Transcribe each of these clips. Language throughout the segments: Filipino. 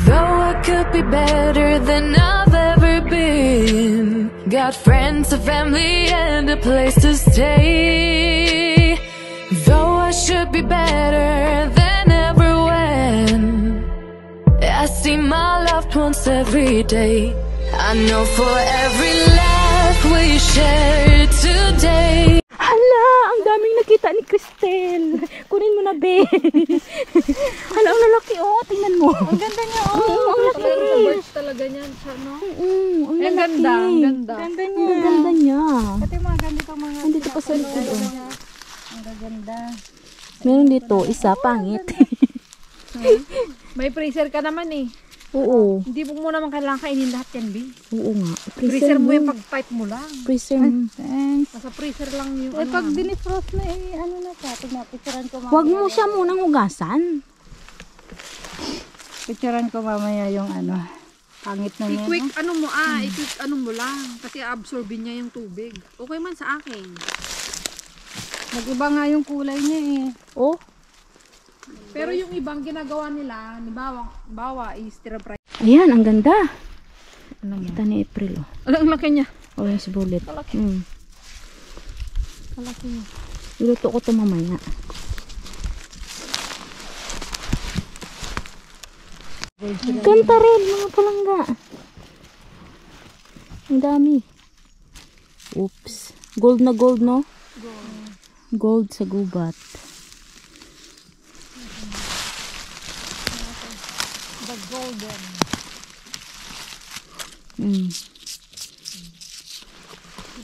Though I could be better than I've ever been, got friends, a family, and a place to stay. Though I should be better than ever when I see my loved ones every day. I know for every laugh we share today. Hala, ang daming nakita ni Cristel. Kunin mo na, be. Hala, ang lalaki, oh. Tingnan mo. Ang ganda niya, oh. Ang laki. Sa birds talaga niyan siya, no? Ang Ang ganda, ang ganda. Ganda niya. Ang ganda niya. Ito yung mga ganito mga... Andito pa sa likod, oh. Ang ganda. Meron dito, isa, pangit. May freezer ka naman eh. Oo. Hindi mo naman kailangan kainin lahat yan, B. Oo nga. Freezer mo yung pag-pipe mo lang. Freezer mo. Nasa freezer lang yung ano. Pag dinifrost na ano na ka, picturean ko mamaya. Huwag mo siya munang hugasan. Picturean ko mamaya yung ano, pangit na niya. I-quick ano mo i-quick ano mo lang. Kasi absorbin niya yung tubig. Okay man sa akin. Nag-iba nga yung kulay niya eh. Oh. Pero yung ibang ginagawa nila, bawa is stir fry. Ayan, ang ganda. Ano mo? Kita ni April, oh. Ang laki niya. Orange bullet. Malaki. Malaki niya. Iluto ko ito mamaya. Ganda rin, mga palangga. Ang dami. Oops. Gold na gold, no? Gold sa gubat. The golden.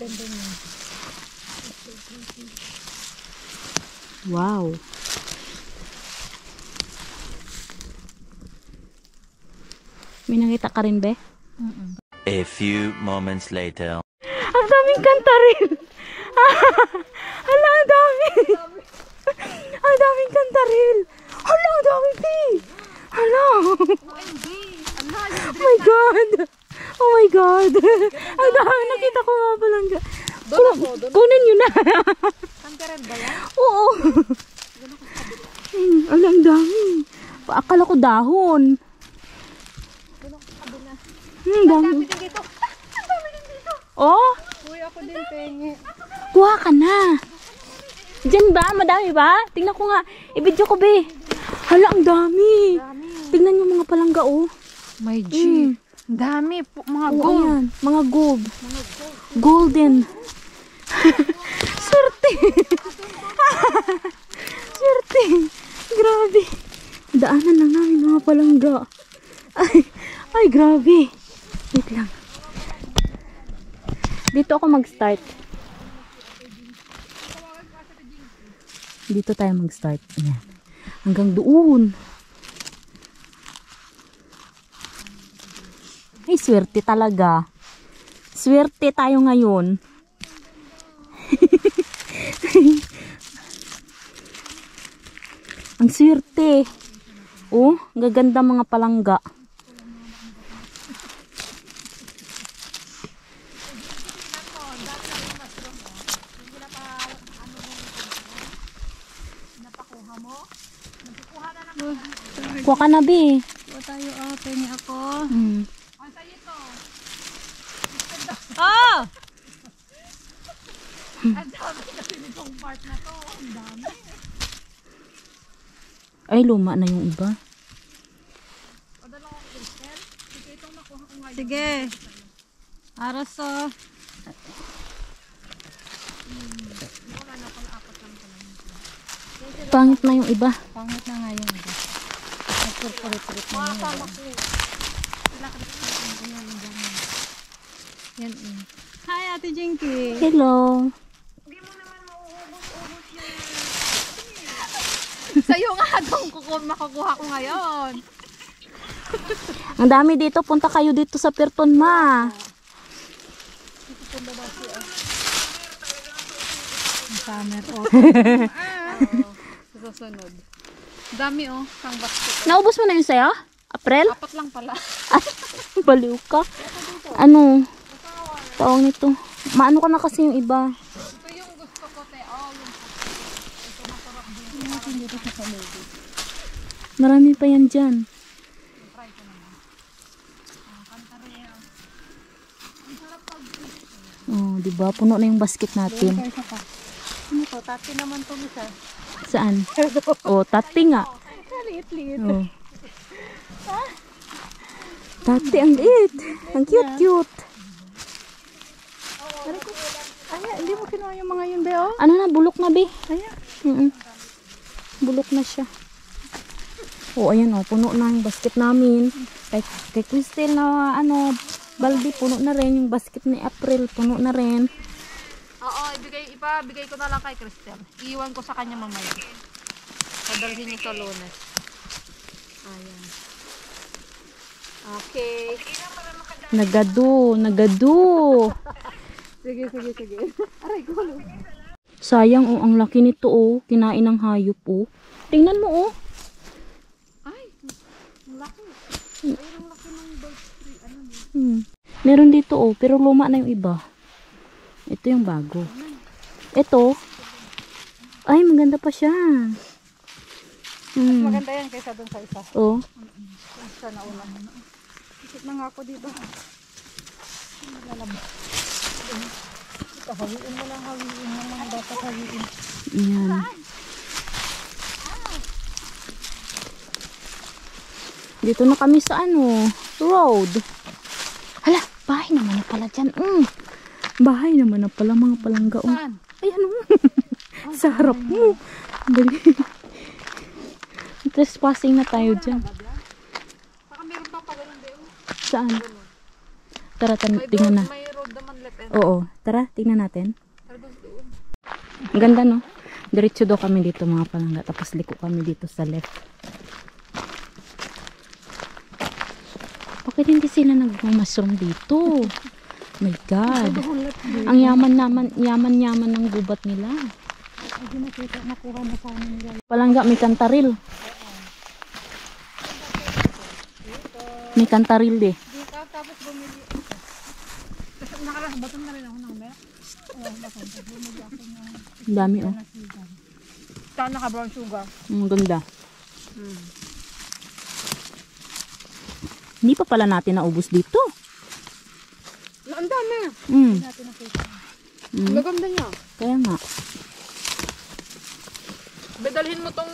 Ganda niya. Wow. May nakita ka rin, be? A few moments later. Ang daming kanta rin. Hala, ang dami. Ang daming kanta rin. Hala, ang dami, be. Hala. Oh my God. Oh my God. Ang dami. Nakita ko nga palang. Kunin nyo na. Kantaran ba yan? Oo. Ang dami. Akala ko dahon. Ang dami. Ang dami din dito. Oh. Uy, ako din pengi. Kuha ka na. Diyan ba? Madami ba? Tingnan ko nga. I-video ko, be. Hala, ang dami. Tingnan yung mga palangga, oh. May G. Ang dami. Mga Oo, gold. ayan. Mga gold. Golden. Swerte. Swerte. Grabe. Daanan lang namin mga palangga. Ay, grabe. Wait lang. Dito ako mag-start. Dito tayo mag-start. Ayan. Hanggang doon. Ay, swerte talaga. Swerte tayo ngayon. Ang swerte. Oh, gaganda mga palangga. Kuha ka na, be. Kuha tayo, pengi ako. Oh! Ang dami kasi nitong part na to. Ang dami. Ay, luma na yung iba. Sige. Aras Pangit na yung iba. Pangit na nga yung iba. Nagpurpurit-purit na yan. Yan. Hi, Ate Jinky. Hello. Sa'yo nga itong makukuha ko ngayon. Ang dami dito. Punta kayo dito sa Perton, ma. Summer Susunod. Dami oh. Sang basket. Naubos mo na yun sa'yo? April? 4 lang pala. Ay, baliw ka. Ano? Tawag nito. Maano ka na kasi yung iba. Ito yung gusto ko, te. Oh, ito masarap din. Marami pa yan dyan. Oh, di ba? Puno na yung basket natin. Ano to? Tati naman to isa. Saan? Oh, tati nga. Liit-liit. Oh. Tati, ang liit. Ang cute-cute. Ay, hindi mo kinuha yung mga yun, Beo? Ano na, bulok na, be? Ayan. Bulok na siya. Oh, ayan oh, puno na yung basket namin. Kay Crystal na ano, baldi, puno na rin. Yung basket ni April, puno na rin. Oo, ipabigay ko na lang kay Cristel. Iiwan ko sa kanya mamaya. Padalhin niyo sa Lunes. Ayan. Okay. Nagado. Sige. Aray, gulo. Sayang oh, ang laki nito oh. Kinain ng hayop oh. Tingnan mo oh. Ay, ang laki. Ang laki ng bird tree. Ano mo? Meron dito oh, pero luma na yung iba. Ito yung bago. Ito. Ay, maganda pa siya. Maganda yan kaysa dun sa isa. Oh. Sa nauna. Isip na nga ako dito. Hawiin mo lang, hawiin mo lang. Dapat hawiin. Ayan. Dito na kami sa ano, road. Hala, bahay naman na pala dyan. Bahay naman na pala mga palangga. Saan? Ayan mo. Sa harap mo. Dali. Trespassing na tayo dyan. Baka meron pa pa ganun din. Saan? Tara, tingnan na. May road naman left and Oo, tara, tingnan natin. right doon. Ang ganda no? Diretso daw kami dito mga palangga. Tapos liko kami dito sa left. Bakit hindi sila nag-mushroom dito? My God. Ang yaman ng gubat nila. Hindi nakita, nakuha na sa amin nila. Palangga, may kantaril. May kantaril eh. Dito, tapos bumili. Nakalasbatan na rin ako ng milk. Ang dami oh. Saka naka-brown sugar. Ang ganda. Hindi pa pala natin naubos dito. Ang dami. Ang Maganda niya. Kaya nga. Bedalhin mo tong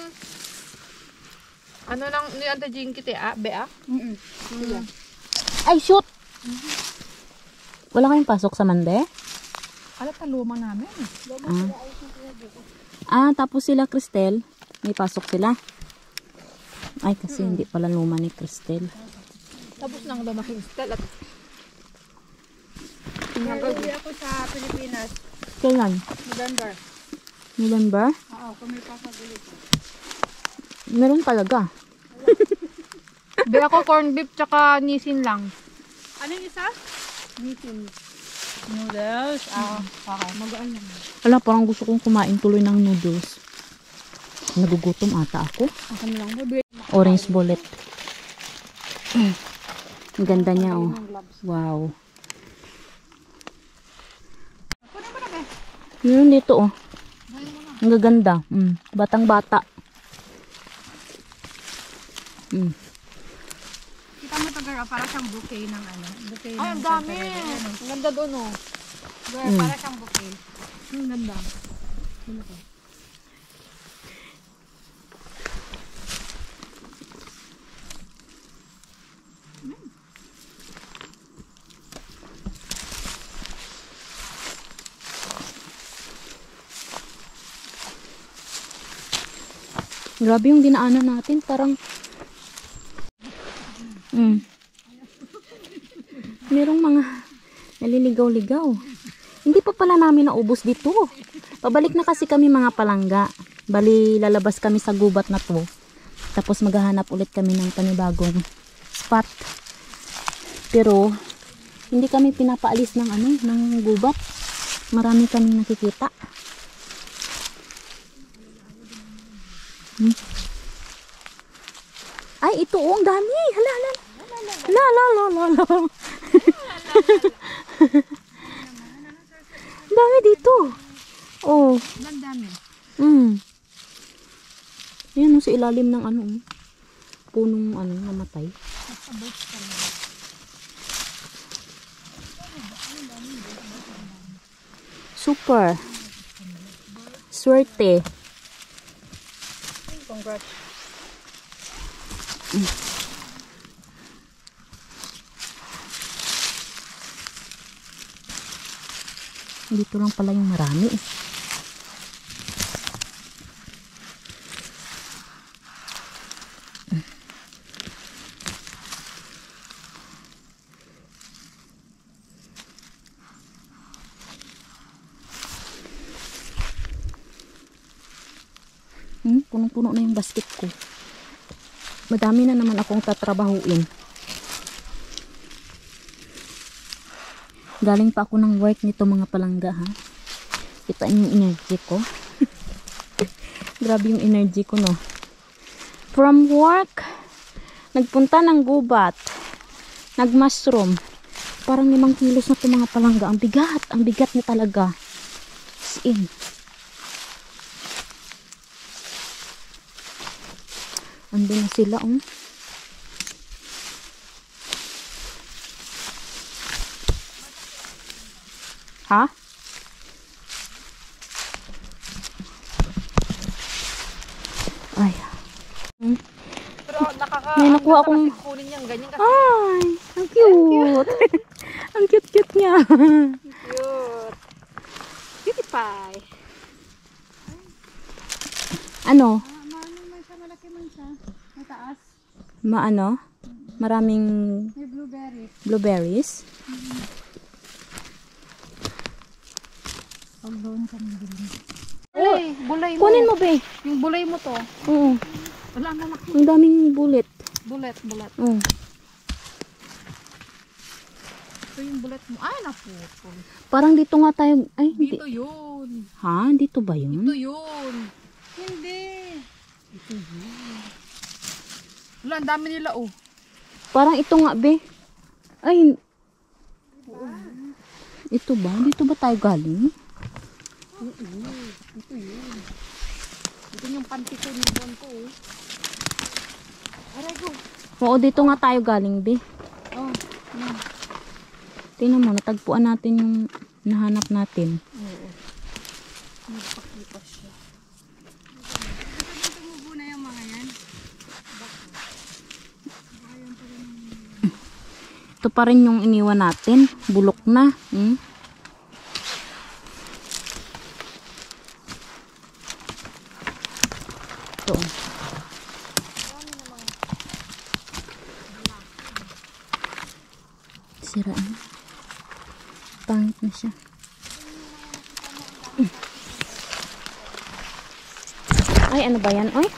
ano lang ni Ate Jinky te, Bea? Ay, shoot! Wala kayong pasok sa Mande? Alat na luma namin. Tapos sila, Cristel. May pasok sila. Ay, kasi hindi pala luma ni Cristel. Tapos nang lumaking stel at Nag-uwi ako sa Pilipinas. Kailan? November. November? Oo, kung may papagulit ko. Meron talaga. Bea ko corn beef tsaka nisin lang. Ano yung isa? Nisin. Noodles. Okay. Magaan lang. Wala, parang gusto kong kumain tuloy ng noodles. Nagugutom ata ako. Akan lang. Orange bullet. Ang ganda niya oh. Wow. Yun dito oh. Ang gaganda. Batang bata. Kita mo ito, girl, para siyang bouquet ng ano. Bouquet Ay, ang dami. Ang ganda doon oh. Girl, para siyang bouquet. Ang ganda. Grabe yung dinaanan natin. Parang merong mga naliligaw-ligaw. Hindi pa pala namin naubos dito. Pabalik na kasi kami mga palangga. Bali, lalabas kami sa gubat na to. Tapos maghahanap ulit kami ng panibagong spot. Pero, hindi kami pinapaalis ng ng gubat. Marami kaming nakikita. Ay, ito oh, ang dami. Hala. Dami dito. Oh. Ang dami. Yan oh, sa ilalim ng punong namatay. Super. Swerte. Congrats. Dito lang pala yung marami. Punong-puno na yung basket ko. Madami na naman akong tatrabahuin. Galing pa ako ng work nito mga palangga, ha. Kita niyo yung energy ko. Grabe yung energy ko, no. From work, nagpunta ng gubat. Nag-mushroom. Parang 5 kilos na to mga palangga. Ang bigat niya talaga. As in. Andun na sila, oh. Ha? Ay. Pero May nakuha akong... kunin niyang ganyan kasi Ay, ang cute. Ang cute-cute niya. cute. Cutie pie. Ano? Maano man siya, malaki man siya. Mataas. Maano? Maraming May blueberries. blueberries. Pag doon sa mga Bulay mo. Kunin mo, be. Yung bulay mo to. Oo. Wala na laki. Ang daming bullet. Bulet. Oo. Ito yung bulet mo. Ay, naputol. Parang dito nga tayo... Ay, hindi. Dito yun. Ha? Dito ba yun? Ito yun. Hindi. Ito yun. Wala, ang dami nila, oh. Parang ito nga, be. Ay. Ito ba? Dito ba tayo galing? Ito yun. Ito yung panty ko, yung buwan ko, oh. Aray ko. Oo, dito nga tayo galing, be. Oh, Tingnan mo, natagpuan natin yung nahanap natin. oo. Nagpakita siya. tumubo na yung mga yan. Ito pa rin yung iniwan natin. Bulok na. Ito. Sira na. Pangit na siya. Ay, ano ba yan? Ay.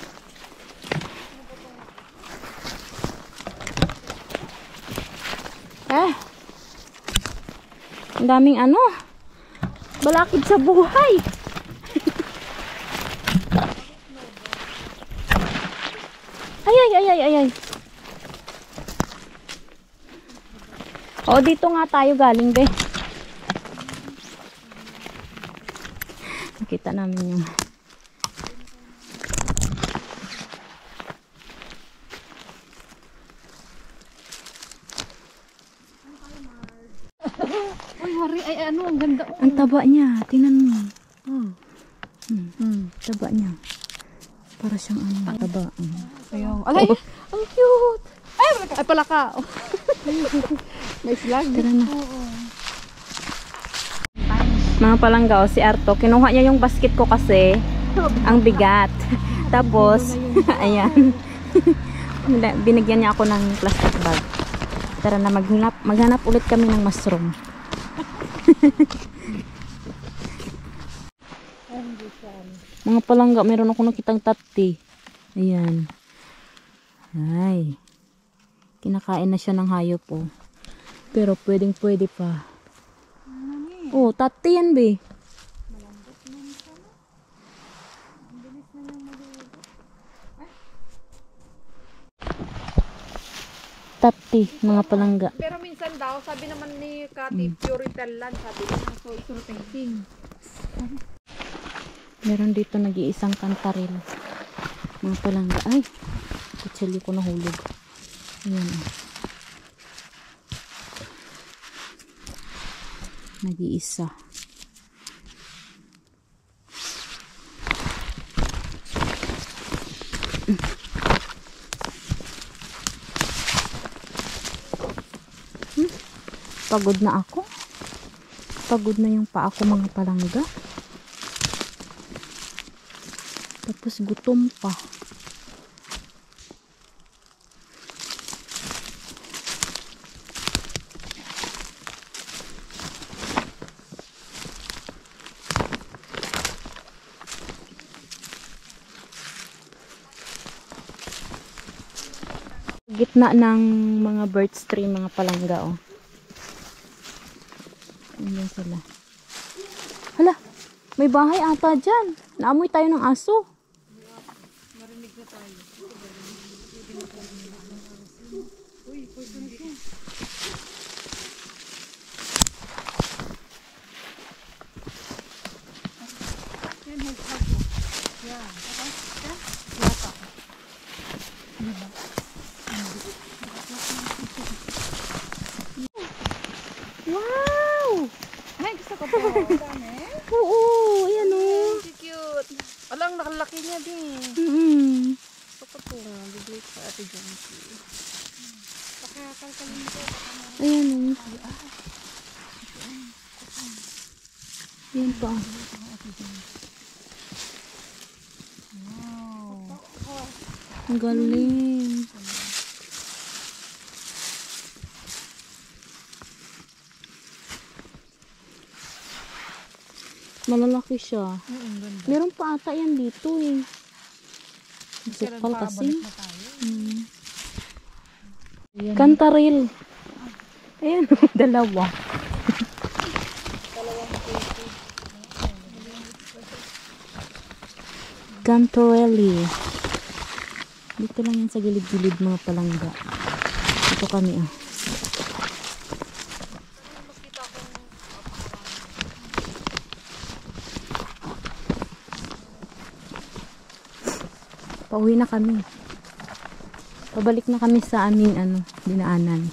Ang daming ano. Balakid sa buhay. Ay. O, dito nga tayo galing, be. Nakita namin yung... Uy, wari, ay ano, ang ganda, oh. Ang taba niya. Tingnan mo. Taba niya. Para siyang ano, taba. Ayaw. Alay, ang cute. Ay, pala ka. Oh. May slag. Tara na. Mga palanggaw, si Arto, kinuha niya yung basket ko kasi ang bigat. Tapos, ayan. Binigyan niya ako ng plastic bag. Tara na, maghanap ulit kami ng mushroom. Mga palangga, meron ako nakitang tati. Ayan. Ay. Kinakain na siya ng hayop, oh. Pero pwede pa. Oh, tati yan, be. Tati, mga palangga. Pero minsan daw, sabi naman ni Kati, Puritan land, sabi niya, so it's rotating. Meron dito nag-iisang kantaril. Mga palangga. Ay, kutsilyo ko nahulog. Ayan, oh. Nag-iisa. Pagod na ako. Pagod na yung paa ko mga palangga. Tapos gutom pa. Gitna ng mga birds tree, mga palangga, oh. Ayan sila. Hala, may bahay ata dyan. Naamoy tayo ng aso. Marinig na tayo. Wow! Ay, gusto ko po. Dami. Oo, ayan oh. Si cute. Alang, nakalaki niya din. Gusto ko po. Bibigay ko sa Ate Jonky. Ayan oh. Ayan pa. Ang galing. Malalaki siya. Meron pa ata yan dito eh. Sukal kasi. Kantaril. Ayan, dalawa. Cantarelli. Dito lang yan sa gilid-gilid mga palangga. Ito kami ah. Pauwi na kami. Pabalik na kami sa aming dinaanan.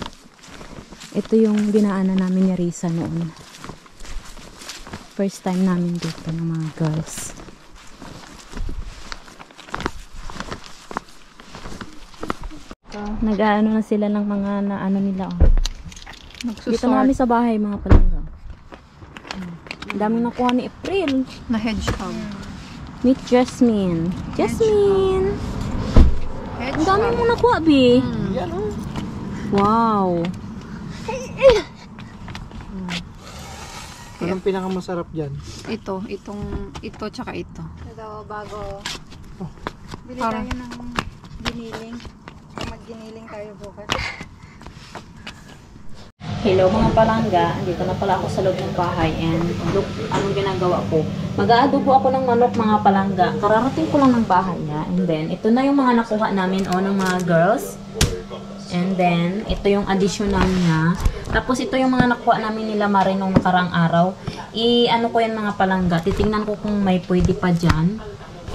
Ito yung dinaanan namin ni Risa noon. First time namin dito ng mga girls. Nag-aano na sila ng mga nila oh. Dito na kami sa bahay mga palangga. Ang daming nakuha ni April. Na hedgehog. Meet Jasmine. Jasmine! Ang dami mo nakuha, Bi. Wow. Anong pinakamasarap dyan? Ito tsaka ito. Ito, bago. Bili Parang- tayo ng giniling. Mag-giniling tayo bukas. Hello mga palangga. Dito na pala ako sa loob ng bahay. And look, anong ginagawa ko? Mag-aadobo ako ng manok mga palangga. Kararating ko lang ng bahay ha. And then, ito na yung mga nakuha namin ng mga girls. And then, ito yung additional niya. Tapos, ito yung mga nakuha namin nila Mare nung nakarang araw. Ano ko yan mga palangga. Titingnan ko kung may pwede pa dyan.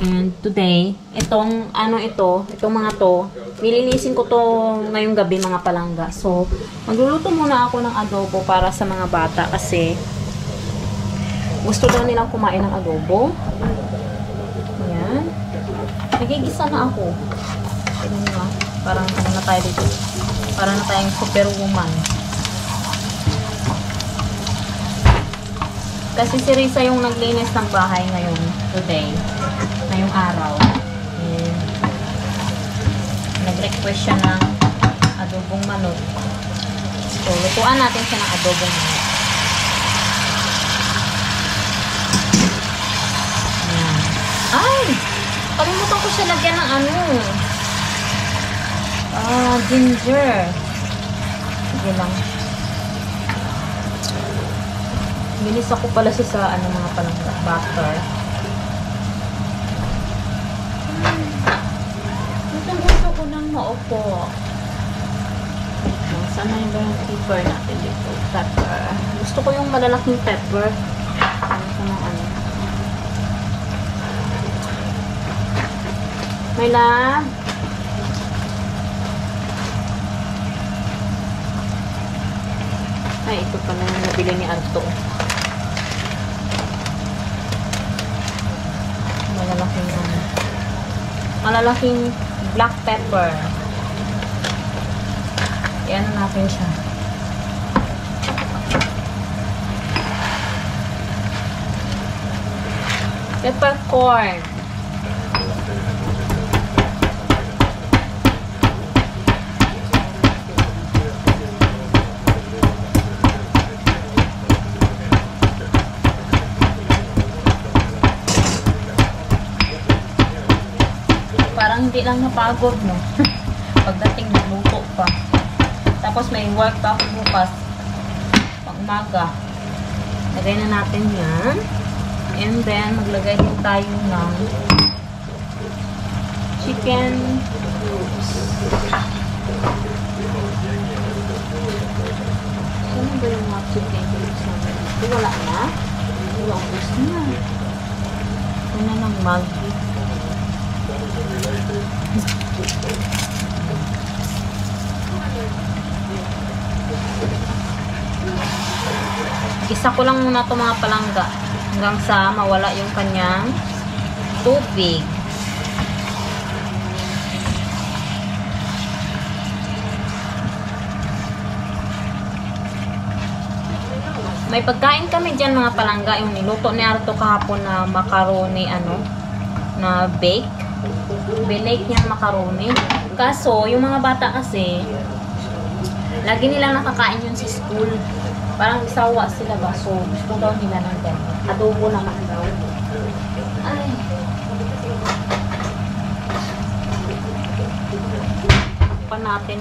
And today, itong mga to, nilinisin ko to ngayong gabi mga palangga. So, magluluto muna ako ng adobo para sa mga bata kasi gusto daw nilang kumain ng adobo. Ayan. Nagigisa na ako. Tignan nyo parang na tayo dito. Parang na tayong superwoman. Kasi si Risa yung naglinis ng bahay ngayon, today. Ngayong araw. And nag-request siya ng adobong manok. So, lutuan natin siya ng adobong manok. Ayan. Ay! Kalimutan ko siya lagyan ng ginger. Sige lang. Bilis ako pala siya sa mga palangga. Butter. Gusto ko nang maupo. Sana yung pepper natin dito. Pepper. Gusto ko yung malalaking pepper. Gusto ng May love. Ay, ito pala yung nabili ni Arto. malalaking black pepper. Yan natin siya. Peppercorn. Parang hindi lang napagod, no? Pagdating nagluto pa. Tapos may work pa ako bukas. Pang umaga. Lagay na natin yan. And then, maglagay din tayo ng chicken. Saan ba yung mga chicken? Ito wala na. Wala ang gusto na. Ito na ng Maggi. Isa ko lang muna ito mga palangga hanggang sa mawala yung kanyang tubig. May pagkain kami dyan mga palangga, yung niluto ni Arto kahapon na macaroni na bake. Binake niyang macaroni. Kaso, yung mga bata kasi lagi nilang nakakain yun sa school. Parang isawa sila ba? So, gusto daw nila ng ganyan. Adobo naman daw. Ay. Pa natin.